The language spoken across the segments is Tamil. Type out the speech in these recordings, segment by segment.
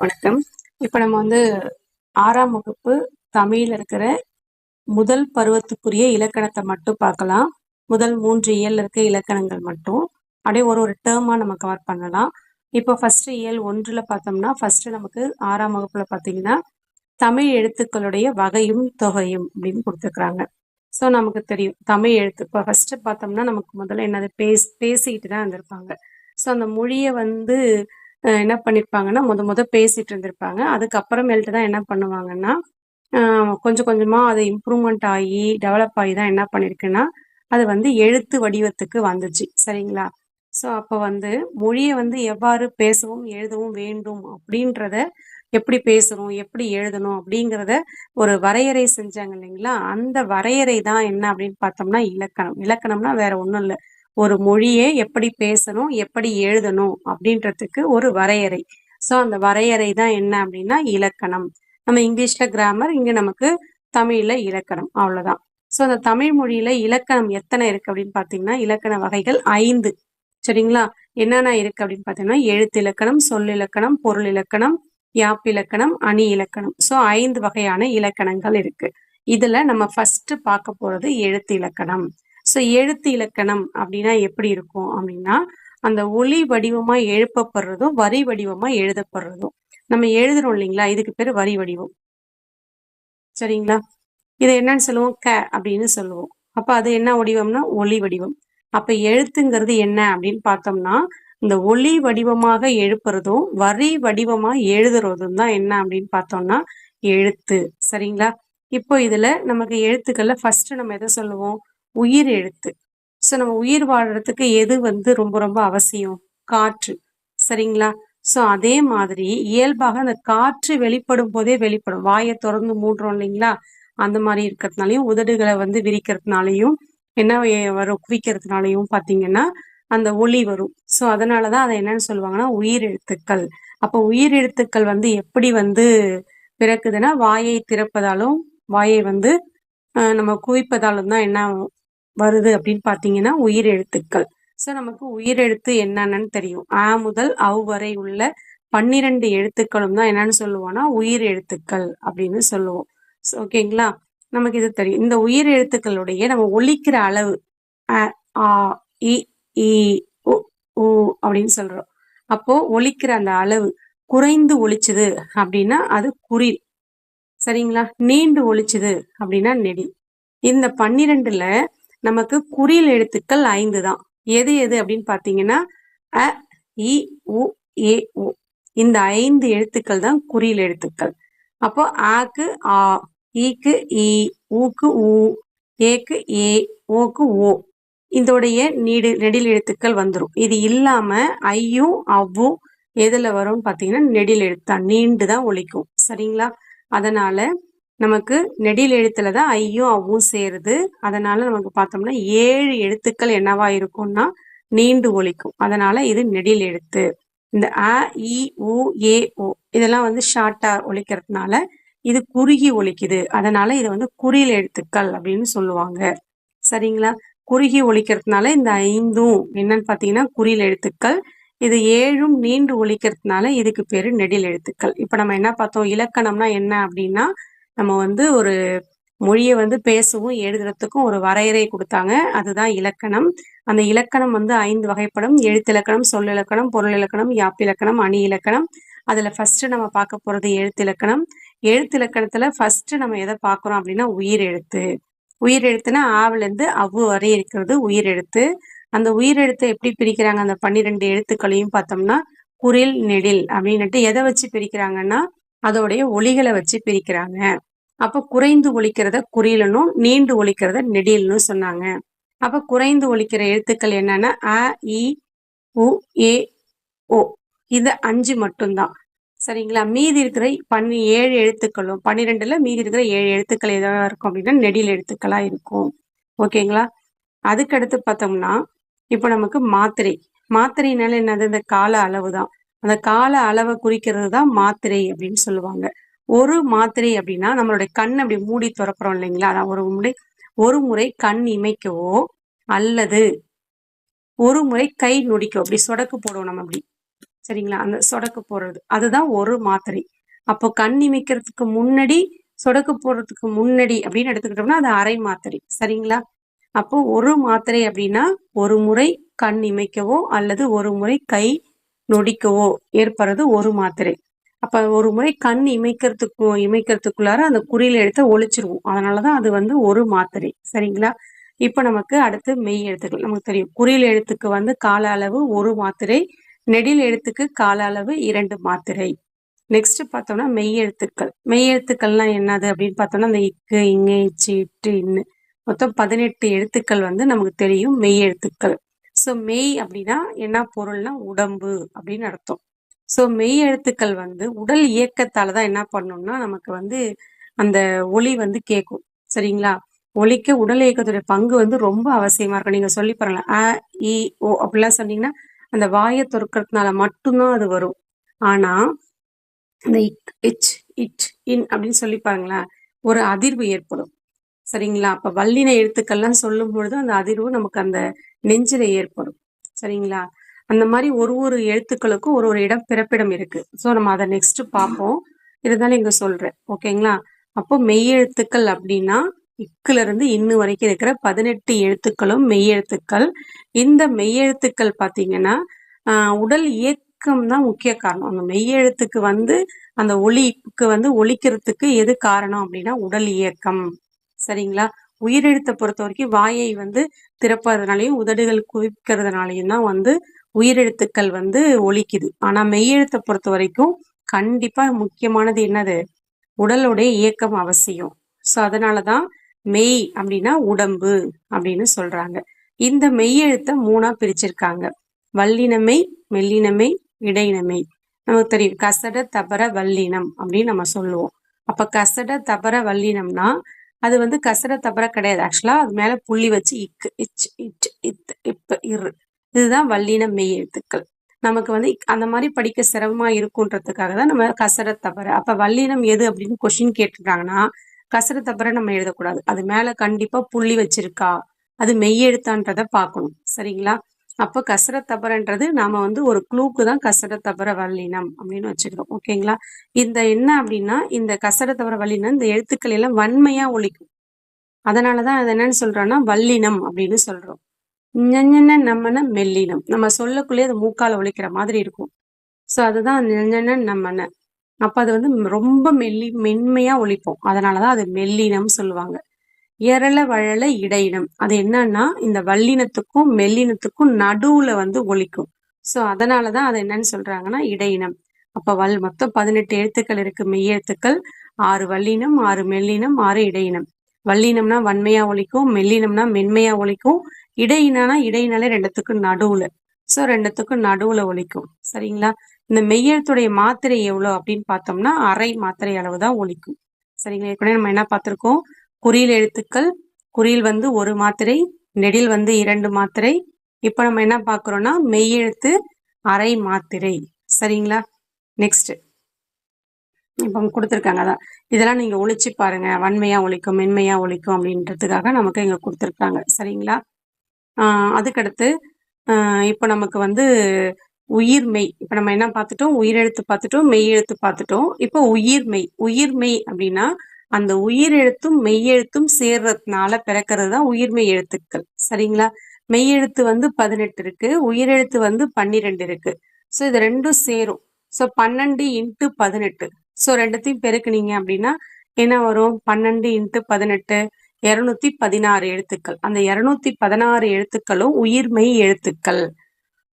வணக்கம். இப்ப நம்ம வந்து 6ஆம் வகுப்பு தமிழ்ல இருக்கிற முதல் பருவத்துக்குரிய இலக்கணத்த மட்டும் பார்க்கலாம். முதல் 3 இயல்ல இருக்க இலக்கணங்கள் மட்டும். அப்படியே ஒரு ஒரு டேர்மா நம்ம கவர் பண்ணலாம். இப்போ ஃபர்ஸ்ட் இயல் 1ல பார்த்தோம்னா, ஃபர்ஸ்ட் நமக்கு 6ஆம் வகுப்புல பார்த்தீங்கன்னா, தமிழ் எழுத்துக்களுடைய வகையும் தொகையும் அப்படின்னு குடுத்துருக்காங்க. ஸோ நமக்கு தெரியும். தமிழ் எழுத்து இப்போ ஃபர்ஸ்ட் பார்த்தோம்னா, நமக்கு முதல்ல என்னது பேசிட்டு தான் இருந்திருப்பாங்க. ஸோ அந்த மொழிய வந்து என்ன பண்ணியிருப்பாங்கன்னா, மொத பேசிட்டு இருந்திருப்பாங்க. அதுக்கப்புறமேல்ட்டு தான் என்ன பண்ணுவாங்கன்னா, அ கொஞ்சம் கொஞ்சமா அது இம்ப்ரூவ்மெண்ட் ஆயி, டெவலப் ஆயி தான் என்ன பண்ணியிருக்குன்னா, அது வந்து எழுத்து வடிவத்துக்கு வந்துச்சு. சரிங்களா? ஸோ அப்ப வந்து மொழிய வந்து எவ்வாறு பேசவும், எழுதவும் வேண்டும் அப்படின்றத எப்படி பேசணும், எப்படி எழுதணும் அப்படிங்கிறத ஒரு வரையறை செஞ்சாங்க இல்லைங்களா? அந்த வரையறை தான் என்ன அப்படின்னு பார்த்தோம்னா இலக்கணம். இலக்கணம்னா வேற ஒண்ணும் இல்ல. ஒரு மொழியை எப்படி பேசணும், எப்படி எழுதணும் அப்படின்றதுக்கு ஒரு வரையறை. ஸோ அந்த வரையறை தான் என்ன அப்படின்னா இலக்கணம். நம்ம இங்கிலீஷ்ல கிராமர், இங்க நமக்கு தமிழ்ல இலக்கணம். அவ்வளவுதான். ஸோ அந்த தமிழ் மொழியில இலக்கணம் எத்தனை இருக்கு அப்படின்னு பார்த்தீங்கன்னா, இலக்கண வகைகள் 5. சரிங்களா? என்னென்ன இருக்கு அப்படின்னு பார்த்தீங்கன்னா, எழுத்து இலக்கணம், சொல்லிலக்கணம், பொருள் இலக்கணம், யாப்பிலக்கணம், அணி இலக்கணம். ஸோ 5 வகையான இலக்கணங்கள் இருக்கு. இதுல நம்ம ஃபர்ஸ்ட் பார்க்க போறது எழுத்து இலக்கணம். ஸோ எழுத்து இலக்கணம் அப்படின்னா எப்படி இருக்கும் அப்படின்னா, அந்த ஒலி வடிவமா எழுப்பப்படுறதும், வரி வடிவமா எழுதப்படுறதும். நம்ம எழுதுறோம் இல்லைங்களா? இதுக்கு பேரு வரி வடிவம். சரிங்களா? இதை என்னன்னு சொல்லுவோம்? அப்படின்னு சொல்லுவோம். அப்ப அது என்ன வடிவம்னா ஒலி வடிவம். அப்ப எழுத்துங்கிறது என்ன அப்படின்னு பார்த்தோம்னா, இந்த ஒலி வடிவமாக எழுப்புறதும், வரி வடிவமா எழுதுறதும் தான் என்ன அப்படின்னு பார்த்தோம்னா எழுத்து. சரிங்களா? இப்போ இதுல நமக்கு எழுத்துக்கள்ல ஃபர்ஸ்ட் நம்ம எதை சொல்லுவோம்? உயிர் எழுத்து. ஸோ நம்ம உயிர் வாழ்றதுக்கு எது வந்து ரொம்ப ரொம்ப அவசியம்? காற்று. சரிங்களா? ஸோ அதே மாதிரி இயல்பாக அந்த காற்று வெளிப்படும் போதே வெளிப்படும். வாயை திறந்து மூடுறோம் இல்லைங்களா? அந்த மாதிரி இருக்கிறதுனாலையும், உதடுகளை வந்து விரிக்கிறதுனாலையும், என்ன வரும்? குவிக்கிறதுனாலையும் பார்த்தீங்கன்னா, அந்த ஒலி வரும். ஸோ அதனாலதான் அதை என்னன்னு சொல்லுவாங்கன்னா உயிர் எழுத்துக்கள். அப்போ உயிர் எழுத்துக்கள் வந்து எப்படி வந்து பிறக்குதுன்னா, வாயை திறப்பதாலும், வாயை வந்து நம்ம குவிப்பதாலும் தான் என்ன வருது அப்படின்னு பார்த்தீங்கன்னா உயிர் எழுத்துக்கள். ஸோ நமக்கு உயிர் எழுத்து என்னன்னு தெரியும். அ முதல் அவ் வரை உள்ள 12 எழுத்துக்களும் தான் என்னன்னு சொல்லுவோம்னா உயிர் எழுத்துக்கள் அப்படின்னு சொல்லுவோம். ஓகேங்களா? நமக்கு இது தெரியும். இந்த உயிர் எழுத்துக்களுடைய நம்ம ஒலிக்கிற அளவு அ, ஆ, இ, ஈ, உ, ஊ அப்படின்னு சொல்றோம். அப்போ ஒலிக்கிற அந்த அளவு குறைந்து ஒலிச்சுது அப்படின்னா அது குறில். சரிங்களா? நீண்டு ஒலிச்சுது அப்படின்னா நெடில். இந்த 12ல நமக்கு குறில் எழுத்துக்கள் 5 தான். எது எது அப்படின்னு பார்த்தீங்கன்னா, அ, இ, உ, ஏ, ஓ. இந்த 5 எழுத்துக்கள் தான் குறில் எழுத்துக்கள். அப்போ ஆக்கு ஆ, ஈக்கு ஈ, ஊக்கு ஊ, ஏக்கு ஏ, ஓக்கு ஓ. இதோடைய நெடில் எழுத்துக்கள் வந்துரும். இது இல்லாம ஐயும் அவ்வும் எதுல வரும்னு பார்த்தீங்கன்னா நெடில் எழுத்தா நீண்டு தான் ஒலிக்கும். சரிங்களா? அதனால நமக்கு நெடில் எழுத்துல தான் ஐயும் அவ்வும் சேருது. அதனால நமக்கு பார்த்தோம்னா 7 எழுத்துக்கள் என்னவா இருக்கும்னா நீண்டு ஒலிக்கும். அதனால இது நெடில் எழுத்து. இந்த அ, இ, உ, ஏ, ஓ இதெல்லாம் வந்து ஷார்ட்டா ஒலிக்கிறதுனால இது குறுகி ஒலிக்குது. அதனால இதை வந்து குறில் எழுத்துக்கள் அப்படின்னு சொல்லுவாங்க. சரிங்களா? குறுகி ஒலிக்கிறதுனால இந்த 5ம் என்னன்னு பார்த்தீங்கன்னா குறில் எழுத்துக்கள். இது 7ம் நீண்டு ஒலிக்கிறதுனால இதுக்கு பேரு நெடில் எழுத்துக்கள். இப்ப நம்ம என்ன பார்த்தோம்? இலக்கணம்னா என்ன அப்படின்னா, நம்ம வந்து ஒரு மொழியை வந்து பேசவும் எழுதுறதுக்கும் ஒரு வரையறை கொடுத்தாங்க. அதுதான் இலக்கணம். அந்த இலக்கணம் வந்து 5 வகைப்படும். எழுத்திலக்கணம், சொல்லிலக்கணம், பொருள் இலக்கணம், யாப்பிலக்கணம், அணி இலக்கணம். அதுல ஃபர்ஸ்ட் நம்ம பார்க்க போறது எழுத்திலக்கணம். எழுத்திலக்கணத்துல ஃபர்ஸ்ட் நம்ம எதை பார்க்கிறோம் அப்படின்னா உயிர் எழுத்து. உயிர் எழுத்துனா ஆவுல இருந்து அவ்வு வரை இருக்கிறது உயிர் எழுத்து. அந்த உயிர் எழுத்தை எப்படி பிரிக்கிறாங்க? அந்த 12 எழுத்துக்களையும் பார்த்தோம்னா குறில், நெடில் அப்படின்னுட்டு எதை வச்சு பிரிக்கிறாங்கன்னா அதோடைய ஒலிகளை வச்சு பிரிக்கிறாங்க. அப்ப குறைந்து ஒலிக்கிறத குறிலனும், நீண்டு ஒலிக்கிறத நெடில்னு சொன்னாங்க. அப்ப குறைந்து ஒலிக்கிற எழுத்துக்கள் என்னன்னா அ, இ, உ, ஏ, ஓ. இது 5 மட்டும்தான். சரிங்களா? மீதி இருக்கிற 7 எழுத்துக்களும் 12ல மீதி இருக்கிற 7 எழுத்துக்கள் எதா இருக்கும் அப்படின்னா நெடில் எழுத்துக்களா இருக்கும். ஓகேங்களா? அதுக்கு அடுத்து பார்த்தோம்னா, இப்ப நமக்கு மாத்திரை. மாத்திரைனால என்னது? இந்த கால அளவு தான். அந்த கால அளவை குறிக்கிறது தான் மாத்திரை அப்படின்னு சொல்லுவாங்க. ஒரு மாத்திரை அப்படின்னா நம்மளுடைய கண் அப்படி மூடி துறப்புறோம் இல்லைங்களா? அதான் ஒரு முறை கண் இமைக்கவோ அல்லது ஒரு முறை கை நொடிக்கோ அப்படி சொடக்கு போடுவோம் நம்ம அப்படி. சரிங்களா? அந்த சொடக்கு போடுறது. அதுதான் ஒரு மாத்திரை. அப்போ கண் இமைக்கிறதுக்கு முன்னாடி, சொடக்கு போடுறதுக்கு முன்னாடி அப்படின்னு எடுத்துக்கிட்டோம்னா, அது அரை மாத்திரை. சரிங்களா? அப்போ ஒரு மாத்திரை அப்படின்னா, ஒரு முறை கண் இமைக்கவோ அல்லது ஒரு முறை கை நொடிக்கவோ ஏற்படுறது ஒரு மாத்திரை. அப்ப ஒரு முறை கண் இமைக்கிறதுக்குள்ளார அந்த குறில் எழுத்த ஒழிச்சிருவோம். அதனாலதான் அது வந்து ஒரு மாத்திரை. சரிங்களா? இப்ப நமக்கு அடுத்து மெய் எழுத்துக்கள். நமக்கு தெரியும். குறில் எழுத்துக்கு வந்து கால அளவு ஒரு மாத்திரை. நெடில் எழுத்துக்கு கால அளவு 2 மாத்திரை. நெக்ஸ்ட் பார்த்தோம்னா மெய் எழுத்துக்கள். மெய் எழுத்துக்கள்லாம் என்னது அப்படின்னு பார்த்தோம்னா, அந்த இக்கு, இங்கு, இச்சு, இட்டு, இன்னு மொத்தம் 18 எழுத்துக்கள் வந்து நமக்கு தெரியும் மெய் எழுத்துக்கள். ஸோ மெய் அப்படின்னா என்ன பொருள்னா உடம்பு அப்படின்னு அர்த்தம். ஸோ மெய் எழுத்துக்கள் வந்து உடல் இயக்கத்தால தான் என்ன பண்ணணும்னா நமக்கு வந்து அந்த ஒலி வந்து கேட்கும். சரிங்களா? ஒலிக்க உடல் இயக்கத்துடைய பங்கு வந்து ரொம்ப அவசியமா இருக்கும். நீங்க சொல்லி பாருங்களேன். அ, இ, ஓ அப்படிலாம் சொன்னீங்கன்னா அந்த வாயை தொறக்கறதுனால மட்டும்தான் அது வரும். ஆனா இந்த இக், இச், இட், இன் அப்படின்னு சொல்லி பாருங்களேன், ஒரு அதிர்வு ஏற்படும். சரிங்களா? அப்ப வல்லின எழுத்துக்கள்லாம் சொல்லும் பொழுது அந்த அதிர்வு நமக்கு அந்த நெஞ்சில ஏற்படும். சரிங்களா? அந்த மாதிரி ஒரு ஒரு எழுத்துக்களுக்கும் ஒரு ஒரு இடம் பிறப்பிடம் இருக்கு. ஸோ நம்ம அதை நெக்ஸ்ட் பார்ப்போம். இதுதான் இங்க சொல்றேன். ஓகேங்களா? அப்போ மெய்யெழுத்துக்கள் அப்படின்னா இக்குல இருந்து இன்னு வரைக்கும் இருக்கிற 18 எழுத்துக்களும் மெய்யெழுத்துக்கள். இந்த மெய்யெழுத்துக்கள் பார்த்தீங்கன்னா உடல் இயக்கம் தான் முக்கிய காரணம். அந்த மெய்யெழுத்துக்கு வந்து அந்த ஒலிக்கு வந்து ஒலிக்கிறதுக்கு எது காரணம் அப்படின்னா உடல் இயக்கம். சரிங்களா? உயிரெழுத்தை பொறுத்த வரைக்கும் வாயை வந்து திறப்பதனாலையும் உதடுகள் குவிக்கிறதுனாலையும் தான் வந்து உயிரெழுத்துக்கள் வந்து ஒலிக்குது. ஆனா மெய்யெழுத்தை பொறுத்த வரைக்கும் கண்டிப்பா முக்கியமானது என்னது? உடலுடைய இயக்கம் அவசியம். ஸோ அதனாலதான் மெய் அப்படின்னா உடம்பு அப்படின்னு சொல்றாங்க. இந்த மெய்யெழுத்தை 3ஆ பிரிச்சிருக்காங்க. வல்லினமை, மெல்லினமை, இடையினமை. நமக்கு தெரியும் கசட தபர வல்லினம் அப்படின்னு நம்ம சொல்லுவோம். அப்ப கசட தபர வல்லினம்னா அது வந்து கசட தபர கிடையாது. ஆக்சுவலா அது மேல புள்ளி வச்சு இக்கு, இச், இட், இத், இப்ப, இரு இதுதான் வல்லின மெய் எழுத்துக்கள். நமக்கு வந்து அந்த மாதிரி படிக்க சிரமமா இருக்குன்றதுக்காக தான் நம்ம கசட தபர. அப்ப வல்லினம் எது அப்படின்னு கொஸ்டின் கேட்டுட்டாங்கன்னா கசட தபர நம்ம எழுதக்கூடாது. அது மேல கண்டிப்பா புள்ளி வச்சிருக்கா, அது மெய்யெழுத்தான்றதை பார்க்கணும். சரிங்களா? அப்போ கசர தபரன்றது நாம வந்து ஒரு க்ளூக்கு தான் கசர தபர வல்லினம் அப்படின்னு வச்சுக்கிறோம். ஓகேங்களா? இந்த என்ன அப்படின்னா இந்த கசர தபர வல்லினம் இந்த எழுத்துக்கள் எல்லாம் வன்மையா ஒலிக்கும். அதனாலதான் அது என்னன்னு சொல்றோம்னா வல்லினம் அப்படின்னு சொல்றோம். ஞஞன நம்மன மெல்லினம். நம்ம சொல்லக்குள்ளேயே அது மூக்கால ஒலிக்கிற மாதிரி இருக்கும். ஸோ அதுதான் ஞஞன நம்மன. அப்ப அது வந்து ரொம்ப மென்மையா ஒலிப்போம். அதனாலதான் அது மெல்லினம் சொல்லுவாங்க. எரள வழல இடையினம். அது என்னன்னா இந்த வல்லினத்துக்கும் மெல்லினத்துக்கும் நடுவுல வந்து ஒலிக்கும். ஸோ அதனாலதான் அது என்னன்னு சொல்றாங்கன்னா இடையினம். அப்ப மொத்தம் 18 எழுத்துக்கள் இருக்கு மெய்யெழுத்துக்கள். 6 வல்லினம், 6 மெல்லினம், 6 இடையினம். வல்லினம்னா வன்மையா ஒலிக்கும், மெல்லினம்னா மென்மையா ஒலிக்கும், இடையினானா இடையினாலே ரெண்டுத்துக்கும் நடுவுல. ஸோ ரெண்டுத்துக்கும் நடுவுல ஒலிக்கும். சரிங்களா? இந்த மெய்யெழுத்துடைய மாத்திரை எவ்வளவு அப்படின்னு பார்த்தோம்னா அரை மாத்திரை அளவு தான் ஒலிக்கும். சரிங்களா? ஏற்கனவே நம்ம என்ன பார்த்திருக்கோம்? குறில் எழுத்துக்கள். குறில் வந்து ஒரு மாத்திரை, நெடில் வந்து 2 மாத்திரை. இப்ப நம்ம என்ன பார்க்கிறோம்னா மெய்யெழுத்து அரை மாத்திரை. சரிங்களா? நெக்ஸ்ட் இப்ப கொடுத்துருக்காங்க. அதான் இதெல்லாம் நீங்க ஒழிச்சு பாருங்க. வன்மையா ஒலிக்கும், மென்மையா ஒலிக்கும் அப்படின்றதுக்காக நமக்கு இங்க கொடுத்துருக்காங்க. சரிங்களா? அதுக்கடுத்து இப்ப நமக்கு வந்து உயிர்மெய். இப்ப நம்ம என்ன பார்த்துட்டோம்? உயிரெழுத்து பார்த்துட்டோம், மெய் எழுத்து பார்த்துட்டோம். இப்போ உயிர்மெய். உயிர்மெய் அப்படின்னா அந்த உயிர் எழுத்தும் மெய்யெழுத்தும் சேர்றதுனால பிறக்கிறது தான் உயிர்மெய் எழுத்துக்கள். சரிங்களா? மெய்யெழுத்து வந்து 18 இருக்கு, உயிரெழுத்து வந்து 12 இருக்கு. ஸோ இது ரெண்டும் சேரும். So 12 into 18. ஸோ ரெண்டுத்தையும் பெருக்குனீங்க அப்படின்னா என்ன வரும்? 12 இன்ட்டு 18 216 எழுத்துக்கள். அந்த 216 எழுத்துக்களும் உயிர்மெய் எழுத்துக்கள்.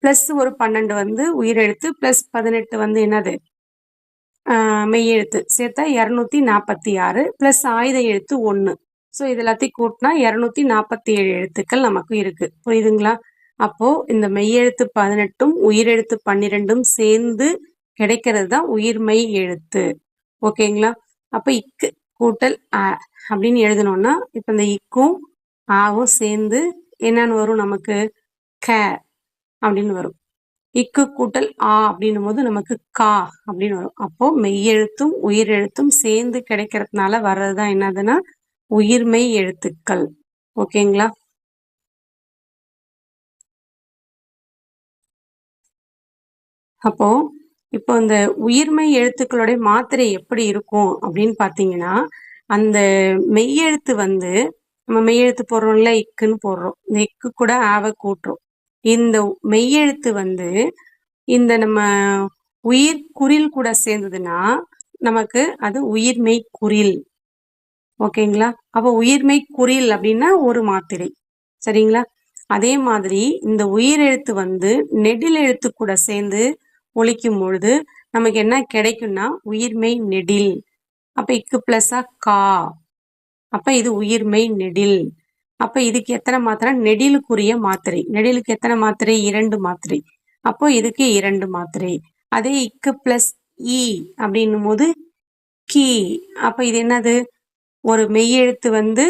பிளஸ் ஒரு 12 வந்து உயிரெழுத்து பிளஸ் 18 வந்து என்னது? மெய்யெழுத்து சேர்த்தா 246 பிளஸ் ஆயுத எழுத்து 1. ஸோ இது எல்லாத்தையும் கூட்டினா 247 எழுத்துக்கள் நமக்கு இருக்கு. புரியுதுங்களா? அப்போ இந்த மெய்யெழுத்து 18ம் உயிரெழுத்து 12ம் சேர்ந்து கிடைக்கிறது தான் உயிர்மெய் எழுத்து. ஓகேங்களா? அப்ப இக்கு கூட்டல் அ அப்படின்னு எழுதணும்னா இப்ப இந்த இக்கும் ஆவும் சேர்ந்து என்னன்னு வரும் நமக்கு? க அப்படின்னு வரும். இக்கு கூட்டல் ஆ அப்படின்னும் போது நமக்கு கா அப்படின்னு வரும். அப்போ மெய்யெழுத்தும் உயிரெழுத்தும் சேர்ந்து கிடைக்கிறதுனால வர்றதுதான் என்னதுன்னா உயிர்மெய் எழுத்துக்கள். ஓகேங்களா? அப்போ இப்போ இந்த உயிர்மெய் எழுத்துக்களுடைய மாத்திரை எப்படி இருக்கும் அப்படின்னு பார்த்தீங்கன்னா, அந்த மெய்யெழுத்து வந்து நம்ம மெய்யெழுத்து போடுறோம்ல, இக்குன்னு போடுறோம். இந்த இக்கு கூட ஆவ கூட்டுறோம். இந்த மெய்யெழுத்து வந்து இந்த நம்ம உயிர் குறில் கூட சேர்ந்ததுன்னா, நமக்கு அது உயிர்மெய் குறில். ஓகேங்களா? அப்போ உயிர்மெய் குறில் அப்படின்னா ஒரு மாத்திரை. சரிங்களா? அதே மாதிரி இந்த உயிரெழுத்து வந்து நெடில் எழுத்து கூட சேர்ந்து ஒலிக்கும் பொழுது நமக்கு என்ன கிடைக்கும்னா உயிர்மெய் நெடில். அப்ப இக்கு பிளஸா கா. அப்ப இது உயிர்மெய் நெடில். அப்ப இதுக்கு எத்தனை மாத்திரை? நெடிலுக்குரிய மாத்திரை. நெடிலுக்கு எத்தனை மாத்திரை? 2 மாத்திரை. அப்போ இதுக்கு 2 மாத்திரை. அதே இக்கு பிளஸ் இ அப்படின்னும் போது கி. அப்ப இது என்னது? ஒரு மெய்யெழுத்து வந்து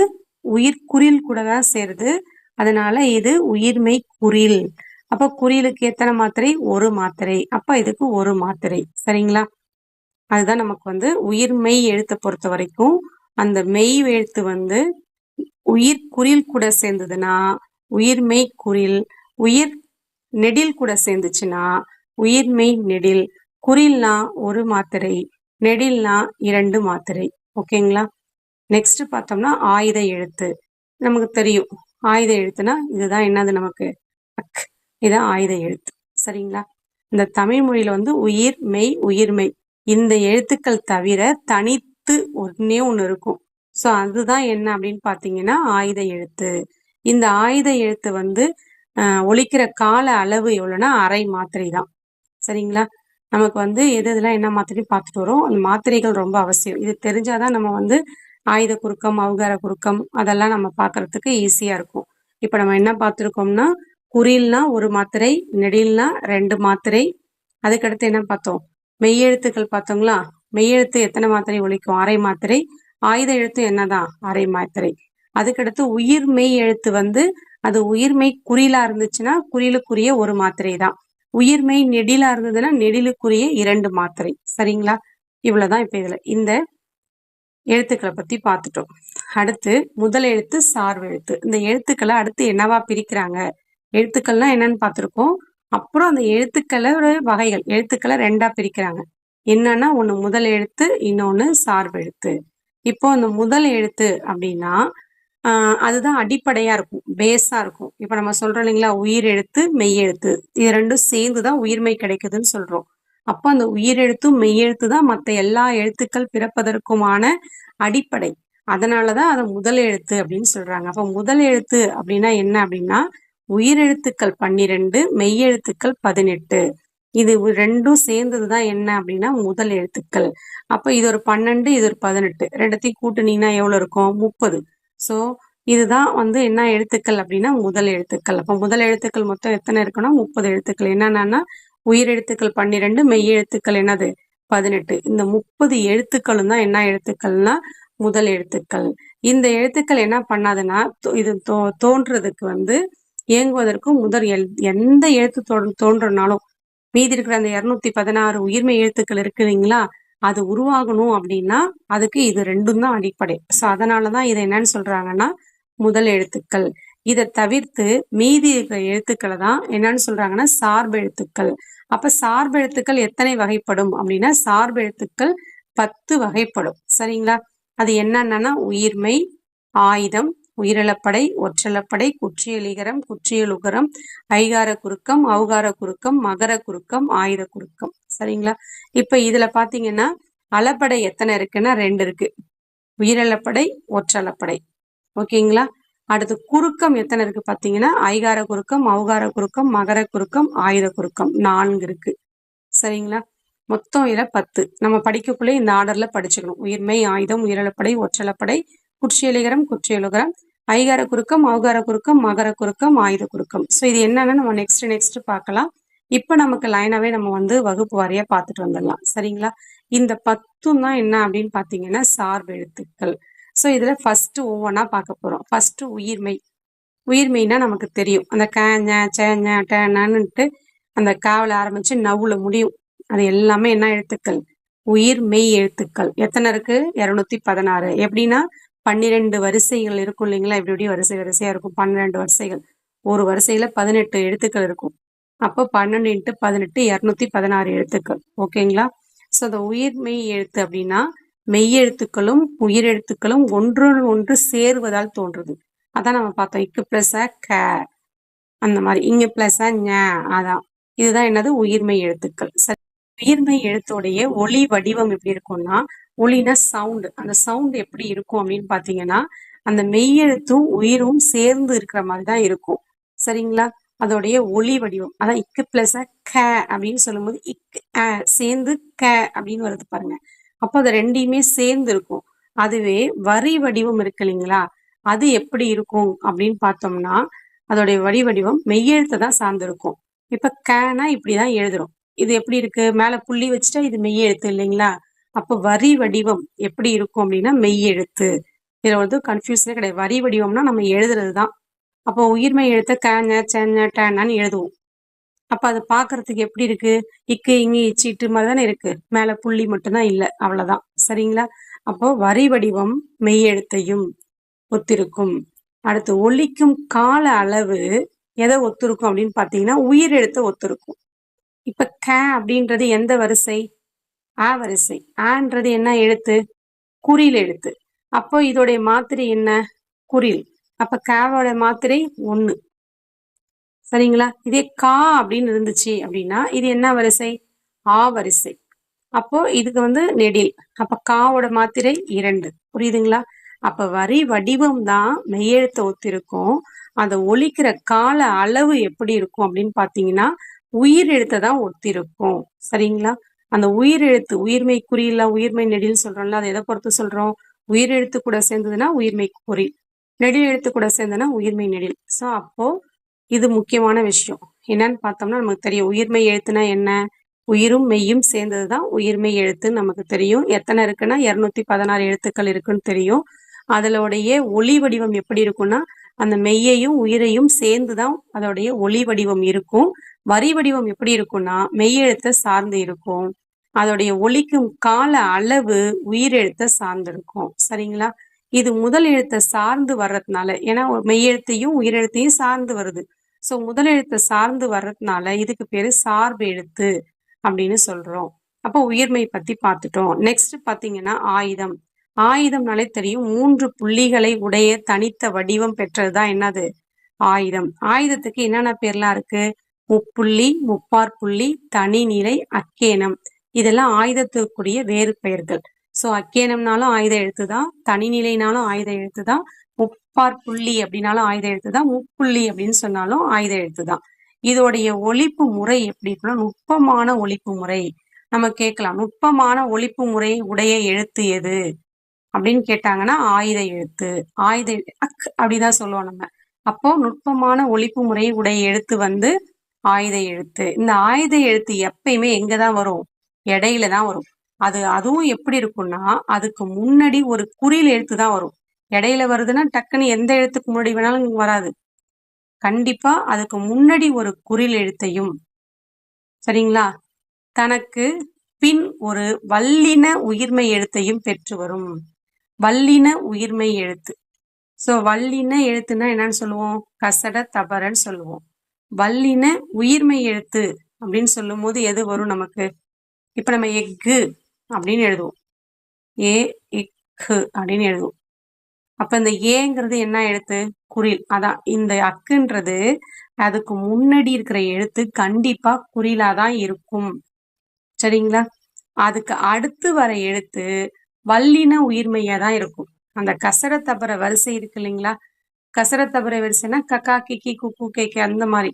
உயிர்க்குறில் கூட தான் சேருது. அதனால இது உயிர்மெய் குறில். அப்ப குறிலுக்கு எத்தனை மாத்திரை? 1 மாத்திரை. அப்ப இதுக்கு 1 மாத்திரை. சரிங்களா? அதுதான் நமக்கு வந்து உயிர்மெய் எழுத்தை பொறுத்த வரைக்கும் அந்த மெய் எழுத்து வந்து உயிர்க்குறில் கூட சேர்ந்ததுன்னா உயிர்மெய் குறில். உயிர் நெடில் கூட சேர்ந்துச்சுன்னா உயிர்மெய் நெடில். குறில்னா 1 மாத்திரை, நெடில்னா 2 மாத்திரை. ஓகேங்களா? நெக்ஸ்ட் பார்த்தோம்னா ஆயுத எழுத்து. நமக்கு தெரியும் ஆயுத எழுத்துனா இதுதான் என்னது நமக்கு அக். இதான் ஆயுத எழுத்து. சரிங்களா? இந்த தமிழ் மொழியில வந்து உயிர் மெய் உயிர்மெய் இந்த எழுத்துக்கள் தவிர தனித்து ஒன்னே ஒன்று இருக்கும். ஸோ அதுதான் என்ன அப்படின்னு பார்த்தீங்கன்னா ஆயுத எழுத்து. இந்த ஆயுத எழுத்து வந்து ஒலிக்கிற கால அளவு எவ்வளோன்னா அரை மாத்திரை தான். சரிங்களா? நமக்கு வந்து எது இதெல்லாம் என்ன மாத்திரை பார்த்துட்டு வரோம். அந்த மாத்திரைகள் ரொம்ப அவசியம். இது தெரிஞ்சாதான் நம்ம வந்து ஆயுத குறுக்கம், அவுகார குறுக்கம் அதெல்லாம் நம்ம பார்க்கறதுக்கு ஈஸியா இருக்கும். இப்போ நம்ம என்ன பார்த்துருக்கோம்னா குறில்னா 1 மாத்திரை, நெடில்னா 2 மாத்திரை. அதுக்கடுத்து என்ன பார்த்தோம்? மெய்யெழுத்துக்கள் பார்த்தோங்களா? மெய்யெழுத்து எத்தனை மாத்திரை ஒலிக்கும்? அரை மாத்திரை. ஆயுத எழுத்து என்னதான்? அரை மாத்திரை. அதுக்கடுத்து உயிர் மெய் எழுத்து வந்து அது உயிர்மெய் குறிலா இருந்துச்சுன்னா குறிலுக்குரிய 1 மாத்திரை தான். உயிர்மெய் நெடிலா இருந்ததுன்னா நெடிலுக்குரிய 2 மாத்திரை. சரிங்களா? இவ்வளவுதான் இப்ப இதுல இந்த எழுத்துக்களை பத்தி பார்த்துட்டோம். அடுத்து முதல் எழுத்து சார்பு எழுத்து. இந்த எழுத்துக்களை அடுத்து என்னவா பிரிக்கிறாங்க? எழுத்துக்கள்னா என்னன்னு பார்த்திருக்கோம். அப்புறம் அந்த எழுத்துக்களோட வகைகள். எழுத்துக்களை 2ஆ பிரிக்கிறாங்க. என்னன்னா ஒண்ணு முதல் எழுத்து, இன்னொன்னு சார்பு எழுத்து. இப்போ அந்த முதல் எழுத்து அப்படின்னா அதுதான் அடிப்படையா இருக்கும், பேஸா இருக்கும். இப்ப நம்ம சொல்றோம் இல்லைங்களா, உயிர் எழுத்து மெய் எழுத்து இது ரெண்டும் சேர்ந்துதான் உயிர்மெய் கிடைக்குதுன்னு சொல்றோம். அப்போ அந்த உயிரெழுத்தும் மெய்யெழுத்து தான் மற்ற எல்லா எழுத்துக்கள் பிறப்பதற்குமான அடிப்படை. அதனாலதான் அதை முதல் எழுத்து அப்படின்னு சொல்றாங்க. அப்ப முதல் எழுத்து அப்படின்னா என்ன அப்படின்னா உயிரெழுத்துக்கள் 12, மெய்யெழுத்துக்கள் 18. இது ரெண்டும் சேர்ந்ததுதான் என்ன அப்படின்னா முதல் எழுத்துக்கள். அப்ப இது ஒரு 12, இது ஒரு 18. ரெண்டத்தையும் கூட்டுனீங்கன்னா எவ்வளவு இருக்கும்? 30. சோ இதுதான் வந்து என்ன எழுத்துக்கள் அப்படின்னா முதல் எழுத்துக்கள். அப்ப முதல் எழுத்துக்கள் மொத்தம் எத்தனை இருக்குன்னா 30 எழுத்துக்கள். என்னன்னா உயிரெழுத்துக்கள் 12, மெய்யெழுத்துக்கள் என்னது 18. இந்த 30 எழுத்துக்களும் தான் என்ன எழுத்துக்கள்னா முதல் எழுத்துக்கள். இந்த எழுத்துக்கள் என்ன பண்ணாதுன்னா இது தோன்றதுக்கு வந்து இயங்குவதற்கு முதல் எந்த எழுத்து தோன்றனாலும் மீதி இருக்கிற அந்த 216 உயிர்மெய் எழுத்துக்கள் இருக்கு இல்லைங்களா, அது உருவாகணும் அப்படின்னா அதுக்கு இது ரெண்டும் தான் அடிப்படை. ஸோ அதனாலதான் இதை என்னன்னு சொல்றாங்கன்னா முதல் எழுத்துக்கள். இதை தவிர்த்து மீதி இருக்கிற எழுத்துக்களை தான் என்னன்னு சொல்றாங்கன்னா சார்பு எழுத்துக்கள். அப்ப சார்பு எழுத்துக்கள் எத்தனை வகைப்படும் அப்படின்னா சார்பு எழுத்துக்கள் 10 வகைப்படும். சரிங்களா? அது என்னன்னா உயிர்மெய், ஆயுதம், உயிரிழப்படை, ஒற்றளப்படை, குற்றியலிகரம், குற்றியலுகரம், ஐகார குறுக்கம், அவுகார குறுக்கம், மகர குறுக்கம், ஆயுத குறுக்கம். சரிங்களா? இப்ப இதுல பாத்தீங்கன்னா அளப்படை எத்தனை இருக்குன்னா 2 இருக்கு. உயிரிழப்படை, ஒற்றளப்படை. ஓகேங்களா? அடுத்து குறுக்கம் எத்தனை இருக்கு பாத்தீங்கன்னா ஐகார குறுக்கம், அவுகார குறுக்கம், மகர குறுக்கம், ஆயுத குறுக்கம் 4 இருக்கு. சரிங்களா? மொத்தம் இதுல 10. நம்ம படிக்கக்குள்ளே இந்த ஆர்டர்ல படிச்சுக்கணும். உயிர்மெய், ஆயுதம், உயிரிழப்படை, ஒற்றளப்படை, குற்றியலிகரம், குற்றியலுகரம், ஐகார குறுக்கம், அவுகார குறுக்கம், மகர குறுக்கம், ஆயுத குறுக்கம். ஸோ இது என்னன்னு நம்ம நெக்ஸ்ட் பார்க்கலாம். இப்ப நமக்கு லைனாவே நம்ம வந்து வகுப்பு வாரியா பார்த்துட்டு வந்துடலாம். சரிங்களா? இந்த 10 தான் என்ன அப்படின்னு பாத்தீங்கன்னா சார்பு எழுத்துக்கள். ஸோ இதுல ஃபர்ஸ்ட் ஒவ்வொன்றா பார்க்க போறோம். ஃபர்ஸ்ட் உயிர்மெய். உயிர்மெய்னா நமக்கு தெரியும். அந்த க, ஞ, ச, ஞ, ட, னன்னுட்டு அந்த காவல ஆரம்பிச்சு நவுல முடியும். அது எல்லாமே என்ன எழுத்துக்கள்? உயிர் மெய் எழுத்துக்கள். எத்தனை இருக்கு? 216. எப்படின்னா 12 வரிசைகள் இருக்கும் இல்லைங்களா, இப்படி வரிசையா இருக்கும். 12 வரிசைகள். ஒரு வரிசையில 18 எழுத்துக்கள் இருக்கும். அப்போ 12 × 18 216 எழுத்துக்கள். ஓகேங்களா? ஸோ அந்த உயிர்மெய் எழுத்து அப்படின்னா மெய்யெழுத்துக்களும் உயிரெழுத்துக்களும் ஒன்றோடு ஒன்று சேருவதால் தோன்றுது. அதான் நம்ம பார்த்தோம். இக்கு பிளஸ் அ க அந்த மாதிரி. இங்க பிளஸ் அ ஞ அதான். இதுதான் என்னது உயிர்மெய் எழுத்துக்கள். சரி. உயிர்மெய் எழுத்தோடைய ஒலி வடிவம் எப்படி இருக்கும்னா, ஒலினா சவுண்ட். அந்த சவுண்ட் எப்படி இருக்கும் அப்படின்னு பார்த்தீங்கன்னா, அந்த மெய்யெழுத்தும் உயிரும் சேர்ந்து இருக்கிற மாதிரி தான் இருக்கும். சரிங்களா? அதோடைய ஒலி வடிவம். அதான் இக்கு பிளஸ் அ க அப்படின்னு சொல்லும்போது இக் அ சேர்ந்து க அப்படின்னு வருது பாருங்க. அப்போ அது ரெண்டையுமே சேர்ந்து இருக்கும். அதுவே வரி வடிவம் இருக்கு இல்லைங்களா? அது எப்படி இருக்கும் அப்படின்னு பார்த்தோம்னா, அதோடைய வடிவம் மெய்யெழுத்தை தான் சார்ந்திருக்கும். இப்ப கனா இப்படிதான் எழுதுறோம். இது எப்படி இருக்கு? மேல புள்ளி வச்சுட்டா இது மெய்யெழுத்து இல்லைங்களா? அப்போ வரி வடிவம் எப்படி இருக்கும் அப்படின்னா மெய்யெழுத்து. இதுல வந்து கன்ஃபியூஷனே கிடையாது. வரி வடிவம்னா நம்ம எழுதுறது தான். அப்போ உயிர்மெய் எழுத்த க, ஞ, ச, ஞ, டன்னு எழுதுவோம். அப்ப அது பார்க்கறதுக்கு எப்படி இருக்கு? இக்கு, இங்கு, இச்சு, இட்டு மாதிரி தானே இருக்கு. மேல புள்ளி மட்டும் தான் இல்ல. அவ்வளவுதான். சரிங்களா? அப்போ வரி வடிவம் மெய்யெழுத்தையும் ஒத்திருக்கும். அடுத்து ஒலிக்கும் கால அளவு எதை ஒத்திருக்கும் அப்படின்னு பார்த்தீங்கன்னா, உயிரெழுத்த ஒத்திருக்கும். இப்ப க அப்படின்றது எந்த வரிசை? ஆ வரிசை. ஆன்றது என்ன எழுத்து? குறில் எழுத்து. அப்போ இதோடைய மாத்திரை என்ன? குறில். அப்ப கவோட மாத்திரை 1. சரிங்களா? இதே கா அப்படின்னு இருந்துச்சு அப்படின்னா, இது என்ன வரிசை? ஆ வரிசை. அப்போ இதுக்கு வந்து நெடில். அப்ப காவோட மாத்திரை 2. புரியுதுங்களா? அப்ப வரி வடிவம் தான் மெய்யெழுத்த ஒத்திருக்கும். அந்த ஒலிக்கிற கால அளவு எப்படி இருக்கும் அப்படின்னு பார்த்தீங்கன்னா, உயிர் எழுத்த தான் ஒத்திருக்கும். சரிங்களா? அந்த உயிர் எழுத்து உயிர்மெய் குறியில உயிர்மெய் நெடில் சொல்றோம்ல, அதை எதை பொறுத்து சொல்றோம்? உயிர் எழுத்து கூட சேர்ந்ததுன்னா உயிர்மெய் குறி. நெடில் எழுத்து கூட சேர்ந்ததுன்னா உயிர்மெய் நெடில். ஸோ அப்போ இது முக்கியமான விஷயம். என்னன்னு பார்த்தோம்னா நமக்கு தெரியும். உயிர்மெய் எழுத்துனா என்ன? உயிரும் மெய்யும் சேர்ந்தது தான் உயிர்மெய் எழுத்துன்னு நமக்கு தெரியும். எத்தனை இருக்குன்னா 216 எழுத்துக்கள் இருக்குன்னு தெரியும். அதனுடைய ஒலி வடிவம் எப்படி இருக்கும்னா, அந்த மெய்யையும் உயிரையும் சேர்ந்து தான் அதோடைய ஒலி வடிவம் இருக்கும். வரி வடிவம் எப்படி இருக்கும்னா, மெய்யெழுத்த சார்ந்து இருக்கும். அதோடைய ஒலிக்கும் கால அளவு உயிரெழுத்த சார்ந்து இருக்கும். சரிங்களா? இது முதல் எழுத்த சார்ந்து வர்றதுனால, ஏன்னா மெய்யெழுத்தையும் உயிரெழுத்தையும் சார்ந்து வருது. ஸோ முதல் எழுத்த சார்ந்து வர்றதுனால இதுக்கு பேரு சார்பு எழுத்து அப்படின்னு சொல்றோம். அப்போ உயிர்மெய் பத்தி பார்த்துட்டோம். நெக்ஸ்ட் பாத்தீங்கன்னா ஆயுதம். ஆயுதம்னாலே தெரியும். 3 புள்ளிகளை உடைய தனித்த வடிவம் பெற்றதுதான் என்னது? ஆயுதம். ஆயுதத்துக்கு என்னென்ன பேர்லாம் இருக்கு? முப்புள்ளி, முப்பாற்புள்ளி, தனிநிலை, அக்கேனம். இதெல்லாம் ஆயுதத்துக்குரிய வேறு பெயர்கள். ஸோ அக்கேனம்னாலும் ஆயுத எழுத்து தான், தனிநிலைனாலும் ஆயுத எழுத்து தான், முப்பாற்புள்ளி அப்படின்னாலும் ஆயுத எழுத்து தான், முப்புள்ளி அப்படின்னு சொன்னாலும் ஆயுத எழுத்து தான். இதோடைய ஒலிப்பு முறை எப்படி இருக்குன்னா, நுட்பமான ஒலிப்பு முறை. நம்ம கேட்கலாம், நுட்பமான ஒலிப்பு முறை உடைய எழுத்து எது அப்படின்னு கேட்டாங்கன்னா ஆயுத எழுத்து. ஆயுத அக் அப்படிதான் சொல்லுவோம் நம்ம. அப்போ நுட்பமான ஒலிப்பு முறை உடைய எழுத்து வந்து ஆயுத எழுத்து. இந்த ஆயுத எழுத்து எப்பயுமே எங்கதான் வரும்? இடையில தான் வரும். அதுவும் எப்படி இருக்கும்னா, அதுக்கு முன்னாடி ஒரு குறில் எழுத்து தான் வரும். இடையில வருதுன்னா டக்குன்னு எந்த எழுத்துக்கு முன்னாடி வேணாலும் வராது. கண்டிப்பா அதுக்கு முன்னாடி ஒரு குறில் எழுத்தையும், சரிங்களா, தனக்கு பின் ஒரு வல்லின உயிர்மெய் எழுத்தையும் பெற்று வரும். வல்லின உயிர்மெய் எழுத்து. சோ வல்லின எழுத்துன்னா என்னன்னு சொல்லுவோம்? கசட தபரன்னு சொல்லுவோம். வல்லின உயிர்மெய் எழுத்து அப்படின்னு சொல்லும் போது எது வரும் நமக்கு? இப்ப நம்ம எஃகு அப்படின்னு எழுதுவோம். ஏ இக்கு அப்படின்னு எழுதுவோம். அப்ப இந்த ஏங்கிறது என்ன எழுத்து? குறில். அதான் இந்த அக்குன்றது அதுக்கு முன்னாடி இருக்கிற எழுத்து கண்டிப்பா குறிலாதான் இருக்கும். சரிங்களா? அதுக்கு அடுத்து வர எழுத்து வல்லின உயிர்மெய்யா தான் இருக்கும். அந்த கசர தபர வரிசை இருக்கு இல்லைங்களா? கசர தபர வரிசைனா கக்கா கிக்கி குக்கு கேக்கே அந்த மாதிரி.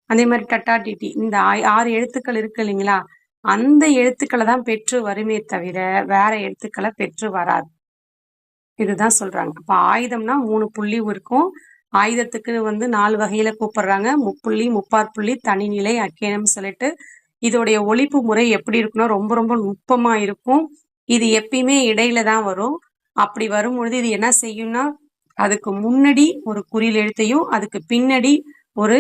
அதே மாதிரி டட்டா டிட்டி இந்த 6 எழுத்துக்கள் இருக்கு இல்லைங்களா? அந்த எழுத்துக்களை தான் பெற்று வருமே தவிர வேற எழுத்துக்களை பெற்று வராது. இதுதான் சொல்றாங்க. அப்ப ஆயுதம்னா 3 புள்ளி இருக்கும். ஆயுதத்துக்கு வந்து 4 வகையில கூப்பிடுறாங்க. முப்புள்ளி, முப்பாற்புள்ளி, தனிநிலை, அக்கேனம் சொல்லிட்டு இதோடைய ஒலிப்பு முறை எப்படி இருக்குன்னா ரொம்ப ரொம்ப நுட்பமா இருக்கும். இது எப்பயுமே இடையில தான் வரும். அப்படி வரும்பொழுது இது என்ன செய்யும்னா, அதுக்கு முன்னாடி ஒரு குறில் எழுத்தையும், அதுக்கு பின்னாடி ஒரு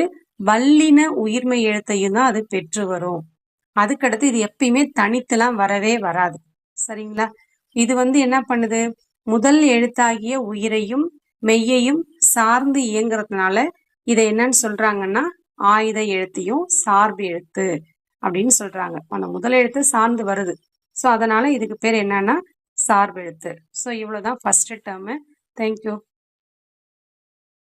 வல்லின உயிர்மெய் எழுத்தையும் தான் அது பெற்று வரும். அதுக்கடுத்து இது எப்பயுமே தனித்துலாம் வரவே வராது. சரிங்களா? இது வந்து என்ன பண்ணுது? முதல் எழுத்தாகிய உயிரையும் மெய்யையும் சார்ந்து இயங்குறதுனால இதை என்னன்னு சொல்றாங்கன்னா ஆயுத எழுத்தையும் சார்பு எழுத்து அப்படின்னு சொல்றாங்க. அந்த முதல் எழுத்து சார்ந்து வருது. ஸோ அதனால இதுக்கு பேர் என்னன்னா சார்பு எழுத்து. ஸோ இவ்வளோதான் ஃபர்ஸ்ட் டேர்மு. தேங்க்யூ.